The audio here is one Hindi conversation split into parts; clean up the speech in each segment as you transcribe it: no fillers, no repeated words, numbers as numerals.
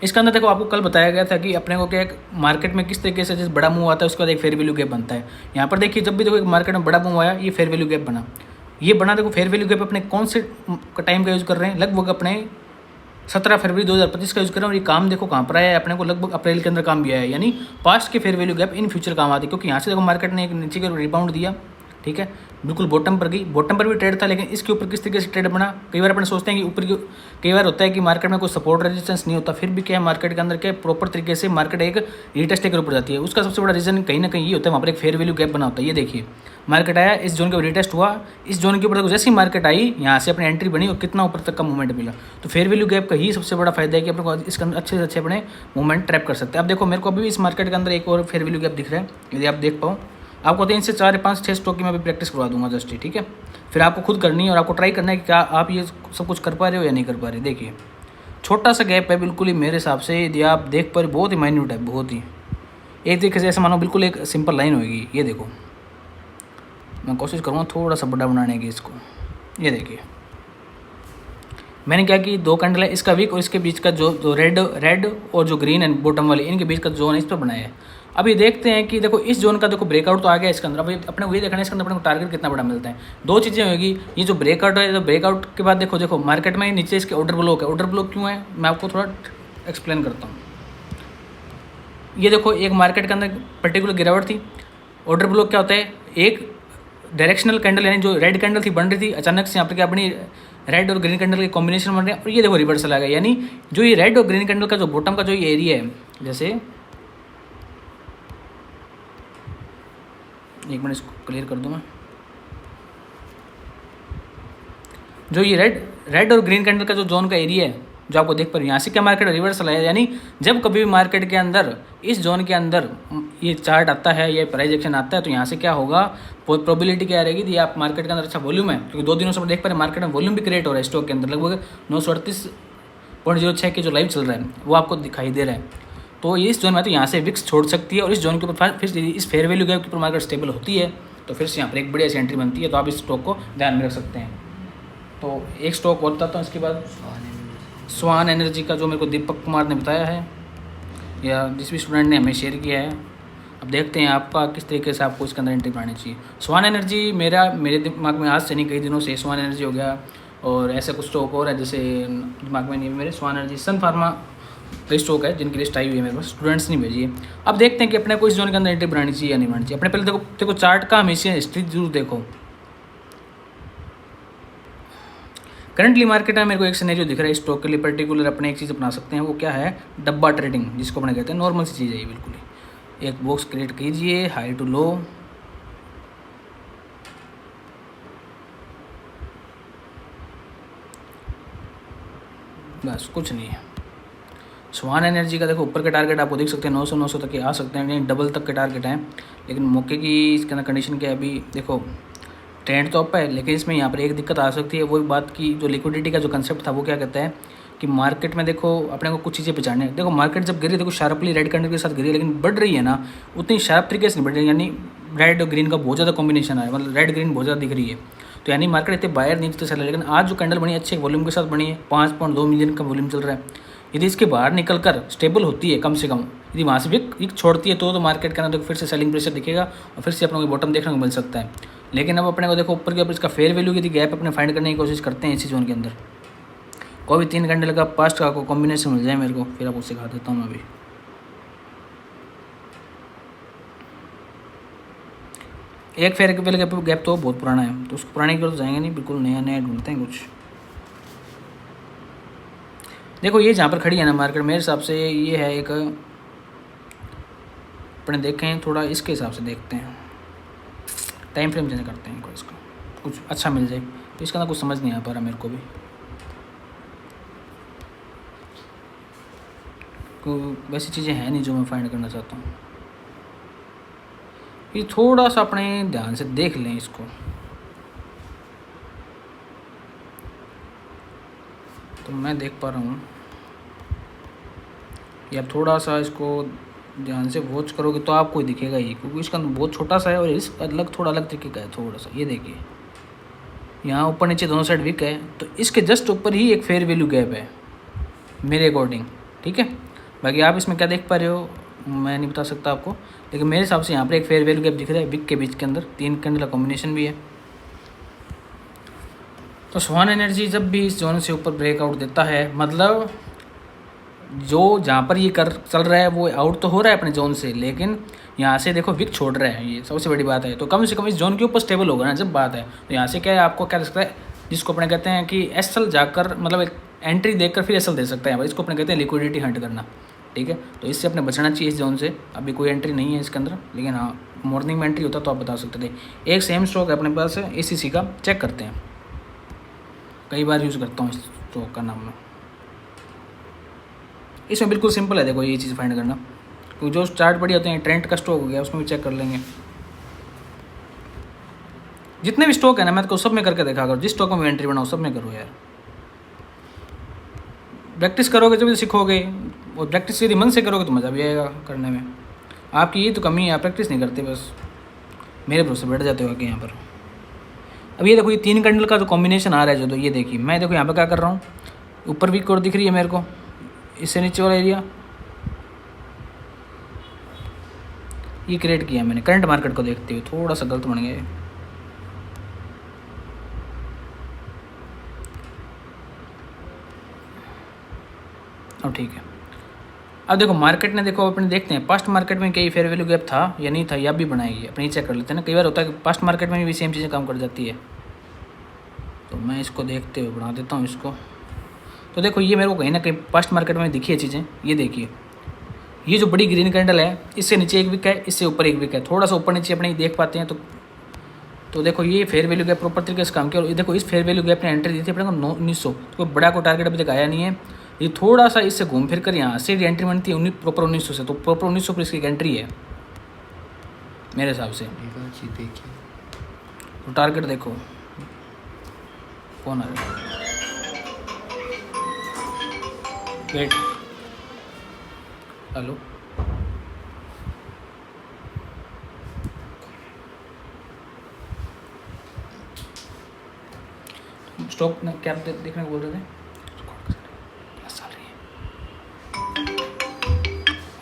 इसके अंदर देखो आपको कल बताया गया था कि अपने को क्या एक मार्केट में किस तरीके से जैसे बड़ा मूव आता है उसके बाद एक फेयर वैल्यू गैप बनता है। यहाँ पर देखिए जब भी देखो एक मार्केट में बड़ा मूव आया ये फेयर वैल्यू गैप बना, ये बना देखो फेयर वैल्यू गैप अपने कौन से टाइम का यूज़ कर रहे हैं, लगभग अपने 17 फरवरी 2025 का यूज़ कर रहे हैं। और ये काम देखो कहाँ पर आया है, अपने को लगभग अप्रैल के अंदर काम भी आया है, यानी पास्ट के fair value gap in future काम आती है। क्योंकि यहाँ से देखो मार्केट ने एक नीचे के रिबाउंड दिया, ठीक है, बिल्कुल बॉटम पर गई, बॉटम पर भी ट्रेड था, लेकिन इसके ऊपर किस तरीके से ट्रेड बना। कई बार अपन सोचते हैं कि ऊपर की, कई बार होता है कि मार्केट में कोई सपोर्ट रेजिस्टेंस नहीं होता, फिर भी क्या है मार्केट के अंदर क्या प्रॉपर तरीके से मार्केट एक रीटेस्ट के ऊपर जाती है। उसका सबसे बड़ा रीजन कहीं ना कहीं ये होता है, वहाँ पर एक फेयर वैल्यू गैप बना होता है। ये देखिए मार्केट आया, इस जोन के ऊपर रीटेस्ट हुआ, इस जोन के ऊपर देखो जैसे ही मार्केट आई यहाँ से अपनी एंट्री बनी और कितना ऊपर तक का मूवमेंट मिला। तो फेयर वैल्यू गैप का ही सबसे बड़ा फायदा है कि अपने को इसके अंदर अच्छे से अच्छे अपने मूवमेंट ट्रैप कर सकते हैं। अब देखो मेरे को अभी भी इस मार्केट के अंदर एक और फेयर वैल्यू गैप दिख रहा है, यदि आप देख पाओ। आपको 3 से 4 5 6 स्टॉक की मैं अभी प्रैक्टिस करवा दूंगा जस्ट ही, ठीक है। फिर आपको खुद करनी है और आपको ट्राई करना है कि क्या आप ये सब कुछ कर पा रहे हो या नहीं कर पा रहे। देखिए छोटा सा गैप है बिल्कुल ही, मेरे हिसाब से यदि आप देख पा रहे बहुत ही माइन्यूट है, बहुत ही एक तरीके से ऐसा मानो बिल्कुल एक सिंपल लाइन होगी। ये देखो मैं कोशिश करूँगा थोड़ा सा बड़ा बनाने की इसको। ये देखिए मैंने क्या कि 2 कैंडल है, इसका वीक और इसके बीच का जो रेड और जो ग्रीन है बॉटम वाले, इनके बीच का जोन है, इस पर बनाया है। अभी देखते हैं कि देखो इस जोन का देखो ब्रेकआउट तो आ गया इसके अंदर। अभी अपने को ये देखना है इसके अंदर अपने को टारगेट कितना बड़ा मिलता है। 2 चीज़ें होगी, ये जो ब्रेकआउट है, तो ब्रेकआउट के बाद देखो मार्केट में नीचे इसके ऑर्डर ब्लॉक है। ऑर्डर ब्लॉक क्यों है मैं आपको थोड़ा एक्सप्लेन करता हूँ। ये देखो एक मार्केट के अंदर पर्टिकुलर गिरावट थी, ऑर्डर ब्लॉक क्या होता है, एक डायरेक्शनल कैंडल यानी जो रेड कैंडल थी बन रही थी, अचानक से यहाँ पर क्या बनी, रेड और ग्रीन कैंडल के कॉम्बिनेशन बन रहे हैं और ये देखो रिवर्सल आ गया। यानी जो ये रेड और ग्रीन कैंडल का जो बॉटम का जो ये एरिया है, जैसे एक मिनट इसको क्लियर कर दूँ मैं, जो ये रेड और ग्रीन कैंडल का जो जोन का एरिया है जो आपको देख पा रहे हैं, यहाँ से क्या मार्केट रिवर्सल आया। यानी जब कभी भी मार्केट के अंदर इस जोन के अंदर ये चार्ट आता है, ये प्राइस एक्शन आता है, तो यहाँ से क्या होगा, प्रोबेबिलिटी क्या रहेगी कि आप मार्केट के अंदर अच्छा वॉल्यूम है। क्योंकि 2 दिनों से देख पा रहे हैं मार्केट में वॉल्यूम भी क्रिएट हो रहा है स्टॉक के अंदर, लगभग 938.06 के जो लाइव चल रहा है वो आपको दिखाई दे रहा है। तो ये इस जोन में तो यहाँ से विक्स छोड़ सकती है और इस जोन के ऊपर फिर इस फेयर वैल्यू गैप के ऊपर मार्केट स्टेबल होती है तो फिर से यहाँ पर एक बढ़िया सी एंट्री बनती है। तो आप इस स्टॉक को ध्यान में रख सकते हैं। तो एक स्टॉक और बताता हूँ, इसके बाद स्वान एनर्जी का जो मेरे को दीपक कुमार ने बताया है या जिस भी स्टूडेंट ने हमें शेयर किया है। अब देखते हैं आपका किस तरीके से आपको इसके अंदर एंट्री बनानी चाहिए। स्वान एनर्जी मेरे दिमाग में आज से नहीं कई दिनों से स्वान एनर्जी हो गया और ऐसे कुछ स्टॉक और है जैसे दिमाग में नहीं मेरे। स्वान एनर्जी, सन फार्मा कई स्टॉक है जिनकी लिस्ट आई हुई है मेरे पास, स्टूडेंट्स ने भेजी है। अब देखते हैं कि अपने को इस जोन के अंदर एंट्री बनानी चाहिए या नहीं बनानी चाहिए। अपने पहले देखो चार्ट का हमेशा हिस्ट्री जरूर देखो। करंटली मार्केट में मेरे को एक सिनेरियो दिख रहा है स्टॉक के लिए पर्टिकुलर, अपने एक चीज़ अपना सकते हैं। वो क्या है, डब्बा ट्रेडिंग जिसको अपने कहते हैं। नॉर्मल सी चीज़ है ये बिल्कुल ही। एक बॉक्स क्रिएट कीजिए हाई टू लो, बस कुछ नहीं है। स्वान एनर्जी का देखो ऊपर के टारगेट आपको देख सकते हैं 900 तक के आ सकते हैं, यानी डबल तक के टारगेट हैं। लेकिन मौके की इसके अंदर कंडीशन क्या है, अभी देखो ट्रेंड तो अप है लेकिन इसमें यहाँ पर एक दिक्कत आ सकती है। वही बात की जो लिक्विडिटी का जो कंसेप्ट था वो क्या कहता है कि मार्केट में देखो अपने को कुछ चीज़ें पहचाने। देखो मार्केट जब गिरी देखो शार्पली रेड कैंडल के साथ गिरी, लेकिन बढ़ रही है ना उतनी शार्प तरीके से नहीं बढ़ रही। यानी रेड और ग्रीन का बहुत ज़्यादा कॉम्बिनेशन है, मतलब रेड ग्रीन बहुत ज़्यादा दिख रही है। तो यानी मार्केट इतने बायर नीचे तो चल रहा है। लेकिन आज जो कैंडल बनी अच्छे वॉल्यूम के साथ बनी है, 5.2 मिलियन का वॉल्यूम चल रहा है। यदि इसके बाहर निकल कर स्टेबल होती है कम से कम, यदि वहाँ से भी छोड़ती है तो मार्केट के अंदर फिर से सेलिंग प्रेशर दिखेगा और फिर से अपने को बॉटम देखने को मिल सकता है। लेकिन अब अपने को देखो ऊपर के ऊपर इसका फेयर वैल्यू यदि गैप अपने फाइंड करने की कोशिश करते हैं इसी जोन के अंदर, कोई भी 3 कैंडल का पास्ट का कॉम्बिनेशन मिल जाए मेरे को, फिर आपको सिखा देता हूँ मैं अभी। एक फेयर वैल्यू गैप तो बहुत पुराना है तो उसको पुराने की ओर तो जाएंगे नहीं, बिल्कुल नया नया ढूंढते हैं कुछ। देखो ये जहाँ पर खड़ी है ना मार्केट, मेरे हिसाब से ये है एक, अपने देखें थोड़ा इसके हिसाब से देखते हैं, टाइम फ्रेम चेंज करते हैं इसको, कुछ अच्छा मिल जाए। तो इसका ना कुछ समझ नहीं आ पा रहा मेरे को भी, वैसी चीज़ें हैं नहीं जो मैं फाइंड करना चाहता हूँ। ये थोड़ा सा अपने ध्यान से देख लें इसको। तो मैं देख पा रहा हूँ ये, आप थोड़ा सा इसको ध्यान से वॉच करोगे तो आपको दिखेगा ये, क्योंकि इसका बहुत छोटा सा है और इस थोड़ा अलग तरीके का है थोड़ा सा। ये देखिए यहाँ ऊपर नीचे दोनों साइड वीक है, तो इसके जस्ट ऊपर ही एक फेयर वैल्यू गैप है मेरे अकॉर्डिंग, ठीक है। बाकी आप इसमें क्या देख पा रहे हो मैं नहीं बता सकता आपको, लेकिन मेरे हिसाब से यहाँ पर एक फेयर वैल्यू गैप दिख रहा है विक के बीच के अंदर, 3 कैंडल का कॉम्बिनेशन भी है। तो स्वान एनर्जी जब भी इस जोन से ऊपर ब्रेकआउट देता है, मतलब जो जहाँ पर ये कर चल रहा है वो आउट तो हो रहा है अपने जोन से, लेकिन यहाँ से देखो विक छोड़ रहा है, ये सबसे बड़ी बात है। तो कम से कम इस जोन के ऊपर स्टेबल होगा ना जब बात है। तो यहाँ से क्या है, आपको क्या लगता है, जिसको अपने कहते हैं कि एसएल जाकर मतलब एक एंट्री देखकर फिर एसएल दे सकता है, इसको अपने कहते हैं लिक्विडिटी हंट करना, ठीक है। तो इससे अपने बचना चाहिए इस जोन से। अभी कोई एंट्री नहीं है इसके अंदर, लेकिन हाँ मॉर्निंग में एंट्री होता तो आप बता सकते थे। एक सेम स्टॉक है अपने पास ACC का, चेक करते हैं, कई बार यूज़ करता हूँ इस स्टॉक का नाम में। इसमें बिल्कुल सिंपल है, देखो ये चीज़ फाइंड करना, क्योंकि जो चार्ट पड़ी होते हैं ट्रेंड का स्टॉक हो गया उसमें भी चेक कर लेंगे। जितने भी स्टॉक है ना मैं तो सब में करके देखा करो, जिस स्टॉक में एंट्री बनाओ सब में करो यार। प्रैक्टिस करोगे जब सीखोगे, और प्रैक्टिस यदि मन से करोगे तो मज़ा भी आएगा करने में। आपकी ये तो कमी है, आप प्रैक्टिस नहीं करते, बस मेरे भरोसे बैठ जाते हो आके यहाँ पर। अब ये देखो ये 3 कैंडल का जो कॉम्बिनेशन आ रहा है जो, तो ये देखिए मैं देखो यहाँ पर क्या कर रहा हूँ, ऊपर वीक और दिख रही है मेरे को, इससे नीचे वाला एरिया ये क्रिएट किया मैंने करंट मार्केट को देखते हुए, थोड़ा सा गलत बन गया है। अब ठीक है। अब देखो मार्केट ने देखो अपने देखते हैं पास्ट मार्केट में कई फेयर वैल्यू गैप था या नहीं था, या भी बनाएगी अपनी चेक कर लेते हैं ना। कई बार होता है कि पास्ट मार्केट में भी सेम चीज़ें काम कर जाती है। तो मैं इसको देखते हुए बना देता हूँ इसको। तो देखो ये मेरे को कहीं ना कहीं पास्ट मार्केट में दिखी है चीज़ें। ये देखिए ये जो बड़ी ग्रीन कैंडल है, इससे नीचे एक विक है, इससे ऊपर एक विक है, थोड़ा सा ऊपर नीचे अपने देख पाते हैं। तो देखो ये फेयर वैल्यू गैप प्रॉपर तरीके से काम किया। और देखो इस फेयर वैल्यू गैप ने एंट्री दी थी अपने को 1900, तो कोई बड़ा को टारगेट अभी तक आया नहीं है। ये थोड़ा सा इससे घूम फिर कर यहाँ से एंट्री बनती है प्रॉपर 1900 से, तो प्रॉपर 1900 पर इसकी एंट्री है मेरे हिसाब से। तो टारगेट देखो कौन आ रहा है, वेट, हेलो स्टॉक ने क्या देखने को बोल रहे थे,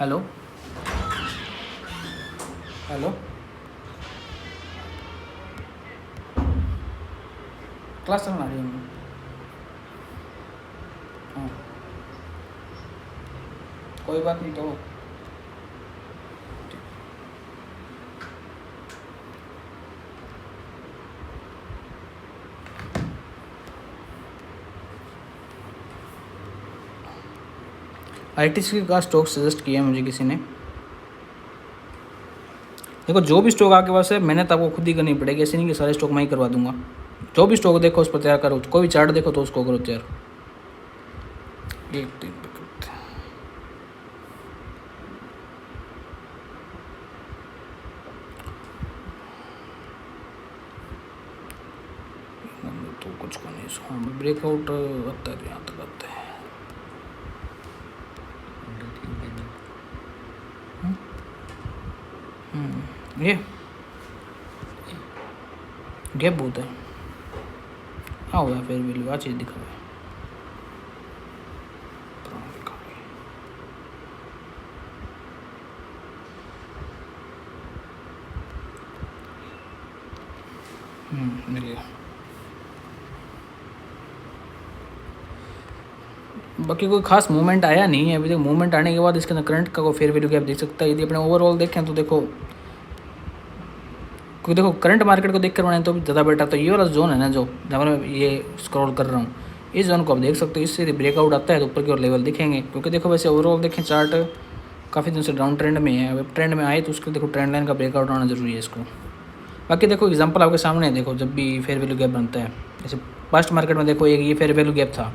हेलो हेलो क्लास चलना रही है। हाँ कोई बात नहीं। तो ITC का स्टॉक सजेस्ट किया मुझे किसी ने। देखो जो भी स्टॉक आपके पास है मेहनत आपको खुद ही करनी पड़ेगी, ऐसे नहीं कि सारे स्टॉक मैं ही करवा दूंगा। जो भी स्टॉक देखो उस पर तैयार करो, कोई भी चार्ट देखो तो उसको करो तैयार। एक दिन तो कुछ को नहीं, ब्रेकआउट आता है यहाँ तक आता है। ये गैप बहुत है। हाँ हुआ फिर वैल्यू आ चीज़ दिखा हुआ है। मिल गया। बाकी कोई खास मूवमेंट आया नहीं है अभी तक। मूवमेंट आने के बाद इसके अंदर करंट का कोई फेयर वैल्यू गैप देख सकता है। यदि अपने ओवरऑल देखें तो देखो, क्योंकि देखो करंट मार्केट को देख कर बनाए तो भी ज़्यादा बेटर। तो ये वाला जोन है ना जो जहाँ मैं ये स्क्रॉल कर रहा हूँ, इस जोन को आप देख सकते हो। इससे यदि ब्रेकआउट आता है तो ऊपर की ओर लेवल दिखेंगे। क्योंकि देखो वैसे ओवरऑल देखें चार्ट काफ़ी दिन से डाउन ट्रेंड में है। अब ट्रेंड में आए तो उसके देखो ट्रेंड लाइन का ब्रेकआउट आना जरूरी है इसको। बाकी देखो एग्जांपल आपके सामने है। देखो जब भी फेयर वैल्यू गैप बनता है, जैसे पास्ट मार्केट में देखो एक ये फेयर वैल्यू गैप था,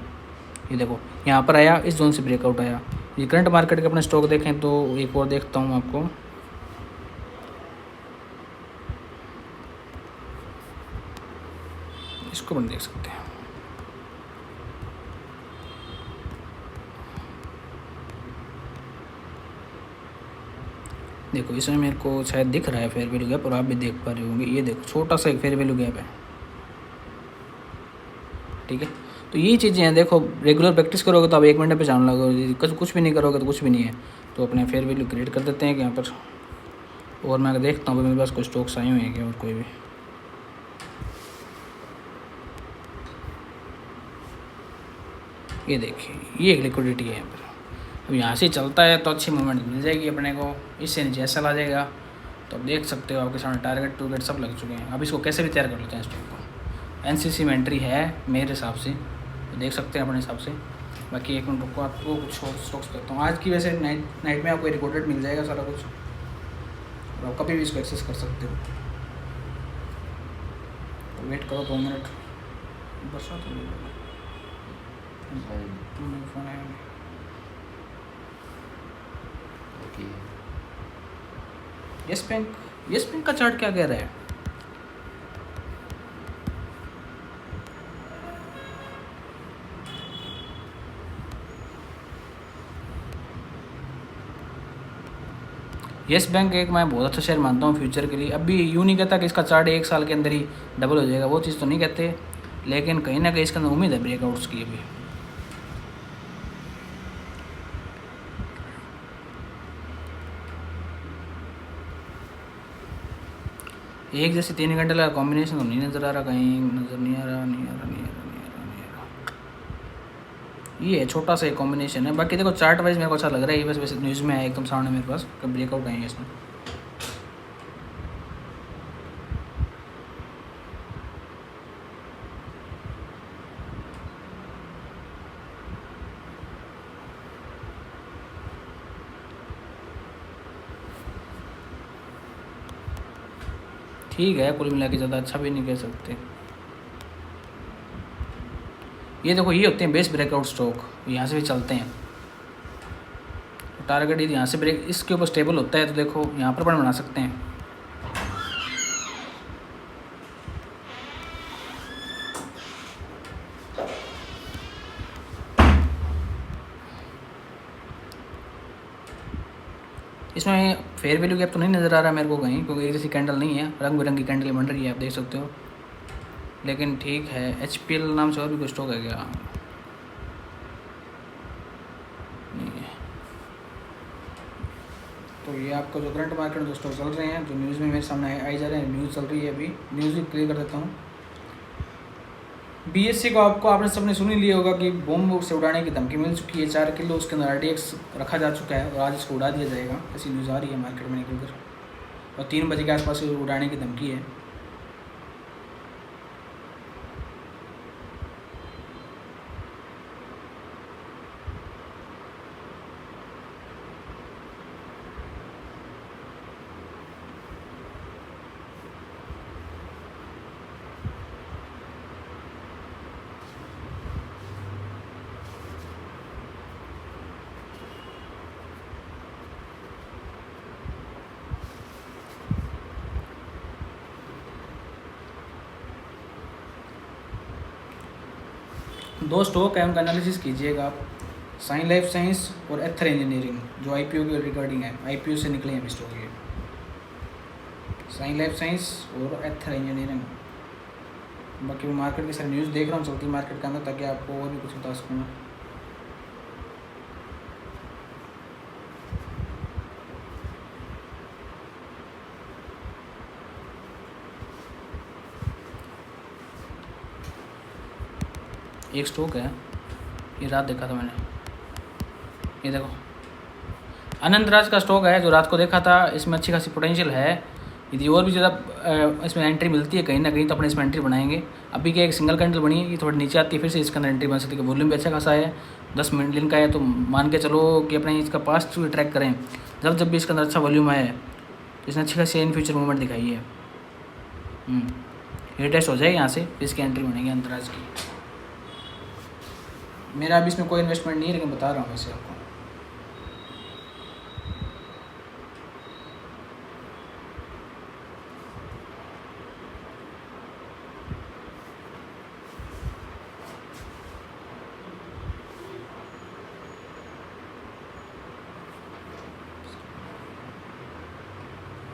ये देखो यहाँ पर आया, इस जोन से ब्रेकआउट आया। ये करंट मार्केट के अपने स्टॉक देखें तो एक और देखता हूँ आपको, इसको भी देख सकते हैं। देखो इसमें मेरे को शायद दिख रहा है फेयर वैल्यू गैप, और आप भी देख पा रहे होंगे। ये देखो छोटा सा एक फेयर वैल्यू गैप है, ठीक है। तो यही चीज़ें हैं। देखो रेगुलर प्रैक्टिस करोगे तो आप 1 मिनट पे जान लगोगे, कुछ भी नहीं करोगे तो कुछ भी नहीं है। तो अपने फेयर वैल्यू क्रिएट कर देते हैं कि यहाँ पर, और मैं देखता हूँ मेरे पास कोई स्टॉक्स आए हुए हैं क्या और कोई भी। ये देखिए ये एक लिक्विडिटी है यहाँ पर। अब यहाँ से चलता है तो अच्छी मूवमेंट मिल जाएगी अपने को, इससे नीचे ऐसा आ जाएगा। तो आप देख सकते हो आपके सामने टारगेट टूरगेट सब लग चुके हैं। अब इसको कैसे भी तैयार कर लेते हैं स्टॉक को। एनसीसी में एंट्री है मेरे हिसाब से, तो देख सकते हैं अपने हिसाब से। बाकी 1 मिनट रुको, आपको कुछ और स्टॉक्स करता हूँ आज की। वैसे नाइट में आपको रिकॉर्डेड मिल जाएगा सारा कुछ, और आप कभी भी इसको एक्सेस कर सकते हो। तो वेट करो 2 मिनट। बरसात हो गई फोन आया। यस बैंक का चार्ट क्या कह रहा है? यस बैंक एक मैं बहुत अच्छा शेयर मानता हूँ फ्यूचर के लिए। अभी यूँ नहीं कहता कि इसका चार्ट 1 साल के अंदर ही डबल हो जाएगा, वो चीज़ तो नहीं कहते, लेकिन कहीं ना कहीं इसके अंदर उम्मीद है ब्रेकआउट्स की। अभी एक जैसे 3 घंटे का कॉम्बिनेशन तो नहीं नज़र आ रहा, कहीं नज़र नहीं आ रहा, नहीं आ रहा, नहीं आ रहा, नहीं आ रहा, नहीं आ रहा। ये है छोटा सा एक कॉम्बिनेशन है। बाकी देखो चार्ट वाइज मेरे को अच्छा लग रहा है ये, बस वैसे न्यूज़ में है एकदम सामने मेरे पास, कब ब्रेकआउट आएंगे इसमें। ठीक है, कुल मिला के ज़्यादा अच्छा भी नहीं कह सकते। ये देखो ये होते हैं बेस ब्रेकआउट स्टॉक, यहाँ से भी चलते हैं। टारगेट यदि यहाँ से ब्रेक इसके ऊपर स्टेबल होता है तो देखो यहाँ पर बना सकते हैं। इसमें फेयर वैल्यू गैप तो नहीं नज़र आ रहा मेरे को कहीं, क्योंकि एक जैसी कैंडल नहीं है, रंग बिरंगी कैंडल बन रही है, आप देख सकते हो। लेकिन ठीक है, HPL नाम से और भी कुछ स्टॉक है क्या? नहीं है। तो ये आपको जो करंट मार्केट में जो स्टॉक चल रहे हैं, जो न्यूज़ में मेरे सामने आई जा रहे हैं, न्यूज़ चल रही है अभी, न्यूज़ भी क्लियर कर देता हूँ। BSE को आपने सबने सुन ही लिया होगा कि बॉम्ब से उड़ाने की धमकी मिल चुकी है। 4 किलो उसके अंदर RTX रखा जा चुका है और आज इसको उड़ा दिया जाएगा, ऐसी न्यूज़ आ रही है मार्केट में निकल कर। और 3 बजे के आसपास उड़ाने की धमकी है। दो स्टॉक है, उनका एनालिसिस कीजिएगा आप, साइन लाइफ साइंस और एथर इंजीनियरिंग, जो IPO के रिगार्डिंग है, IPO से निकले हैं स्टॉक ये, साइन लाइफ साइंस और एथर इंजीनियरिंग। बाकी मैं मार्केट की सारी न्यूज़ देख रहा हूँ चलती मार्केट के अंदर, ताकि आपको और भी कुछ बता सकूँ। एक स्टॉक है, ये रात देखा था मैंने, ये देखो आनंद राज का स्टॉक है, जो रात को देखा था। इसमें अच्छी खासी पोटेंशियल है, यदि और भी ज़्यादा इसमें एंट्री मिलती है कहीं ना कहीं तो अपने इसमें एंट्री बनाएंगे। अभी क्या एक सिंगल कैंडल बनी है, ये थोड़ी नीचे आती है, फिर से इसके अंदर एंट्री बन सकती है। वॉल्यूम भी अच्छा खासा है, 10 मिनट दिन का है, तो मान के चलो कि अपने इसका पास्ट ट्रैक करें, जब भी इसके अंदर अच्छा वॉल्यूम आया है, इसने अच्छी खासी इन फ्यूचर मूवमेंट दिखाई है। ये टेस्ट हो जाए यहाँ से, फिर इसकी एंट्री बनेगी अंतराज की। मेरा अभी इसमें कोई इन्वेस्टमेंट नहीं है, लेकिन बता रहा हूँ वैसे आपको।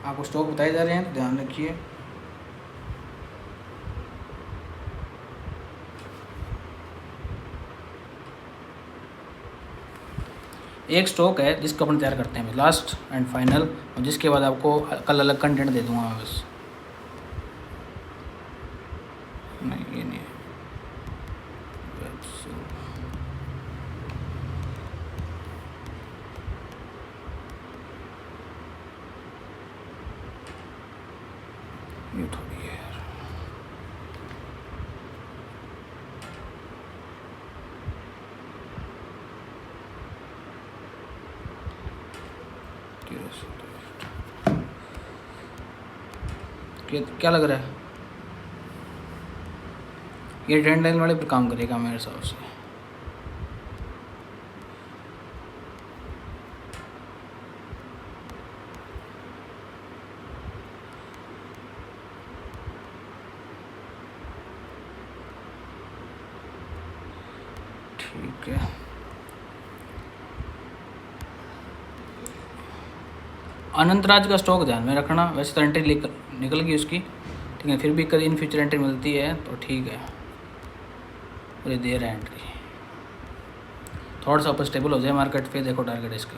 आपको स्टॉक बताए जा रहे हैं तो ध्यान रखिए। एक स्टॉक है जिसको अपन तैयार करते हैं लास्ट एंड फाइनल, और जिसके बाद आपको कल अलग कंटेंट दे दूँगा मैं बस। नहीं ये नहीं है। ये थोड़ी है यार। क्या लग रहा है ये ट्रेंड लाइन वाले पर काम करेगा मेरे हिसाब से। ठीक है, अनंतराज का स्टॉक ध्यान में रखना। वैसे तो एंट्री निकल गई उसकी, ठीक है, फिर भी कभी इन फ्यूचर एंट्री मिलती है तो ठीक है। और ये दे रहा है एंट्री, थोड़ा सा ऊपर स्टेबल हो जाए मार्केट, फिर देखो टारगेट इसके।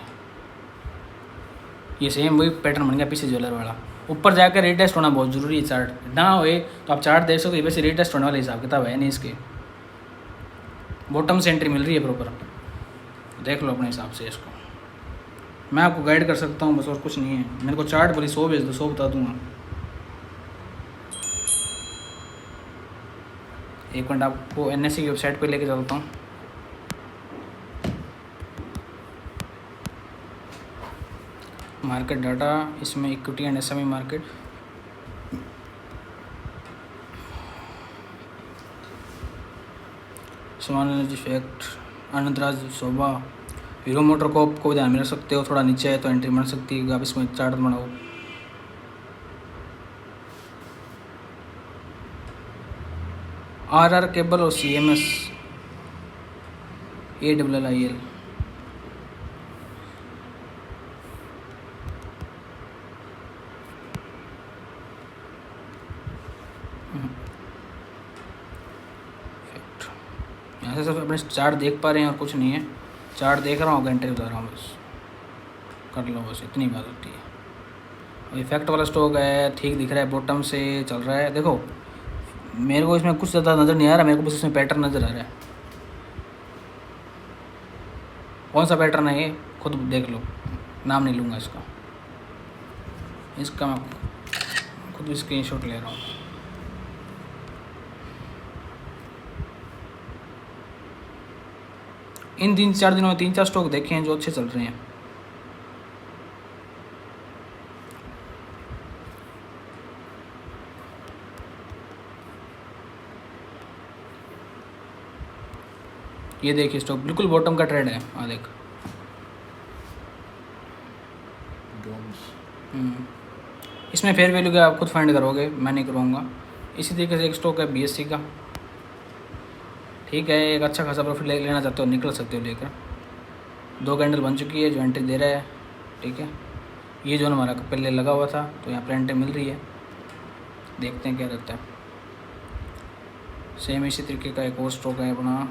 ये सेम वही पैटर्न बन गया पीसी ज्वेलर वाला। ऊपर जाकर रीटेस्ट होना बहुत ज़रूरी है, चार्ट ना होए तो आप चार्ट देख सकते हो, वैसे रीटेस्ट होने वाला हिसाब किताब है नहीं इसके। बॉटम से एंट्री मिल रही है प्रॉपर, देख लो अपने हिसाब से इसको। मैं आपको गाइड कर सकता हूँ बस, और कुछ नहीं है। मेरे को चार्ट बोली 100 भेज दो, 100 बता दूंगा। एक मिनट आपको NSE की वेबसाइट पे लेके चलता हूँ। मार्केट डाटा, इसमें इक्विटी एंड SME मार्केट, समान एनर्जी फैक्ट, अनंतराज शोभा, हीरो मोटर कॉप को ध्यान में रख सकते हो। थोड़ा नीचे है तो एंट्री बन सकती है, आप इसमें चार्ट बनाओ। RR केबल और CMS ALLIL, यहाँ से सब अपने चार्ट देख पा रहे हैं और कुछ नहीं है। चार्ट देख रहा हूँ, एंट्री बता रहा हूँ, बस कर लो, बस इतनी बात होती है। और इफेक्ट वाला स्टॉक है, ठीक दिख रहा है, बॉटम से चल रहा है। देखो मेरे को इसमें कुछ ज़्यादा नज़र नहीं आ रहा, मेरे को बस इसमें पैटर्न नज़र आ रहा है। कौन सा पैटर्न है ये खुद देख लो, नाम नहीं लूँगा इसका मैं खुद स्क्रीनशॉट ले रहा हूँ। इन 3-4 दिनों में 3-4 स्टॉक देखे हैं जो अच्छे चल रहे हैं। ये देखिए स्टॉक बिल्कुल बॉटम का ट्रेंड है, देख। इसमें फेयर वैल्यू का आप खुद फाइंड करोगे, मैं नहीं करवाऊँगा। इसी तरीके से एक स्टॉक है BSC का, ठीक है, एक अच्छा खासा प्रॉफिट लेना चाहते हो निकल सकते हो लेकर। 2 कैंडल बन चुकी है जो एंट्री दे रहा है, ठीक है। ये जो हमारा पहले लगा हुआ था तो यहाँ पर एंट्री मिल रही है, देखते हैं क्या रहता है। सेम इसी तरीके का एक और स्टॉक है अपना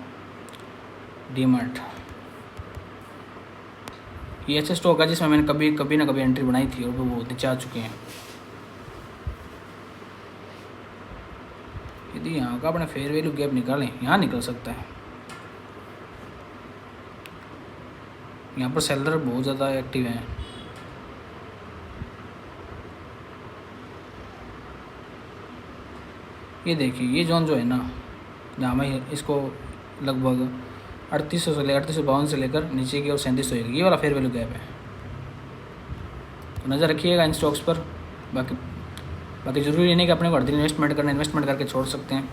DMart। ये अच्छा स्टॉक है जिसमें मैंने कभी ना कभी एंट्री बनाई थी और वो नीचे आ चुके हैं। यदि यहाँ का अपने फेयर वैल्यू गैप निकालें, यहाँ निकल सकता है। यहाँ पर सेलर बहुत ज़्यादा एक्टिव हैं। ये देखिए ये जोन जो है ना, जहाँ मैं इसको लगभग 3800 से लेकर 3852 से लेकर नीचे की और 3700, ये वाला फेयर वैल्यू गैप है। तो नज़र रखिएगा इन स्टॉक्स पर। बाकी ज़रूरी नहीं कि अपने को हर दिन इन्वेस्टमेंट करना, इन्वेस्टमेंट करके छोड़ सकते हैं।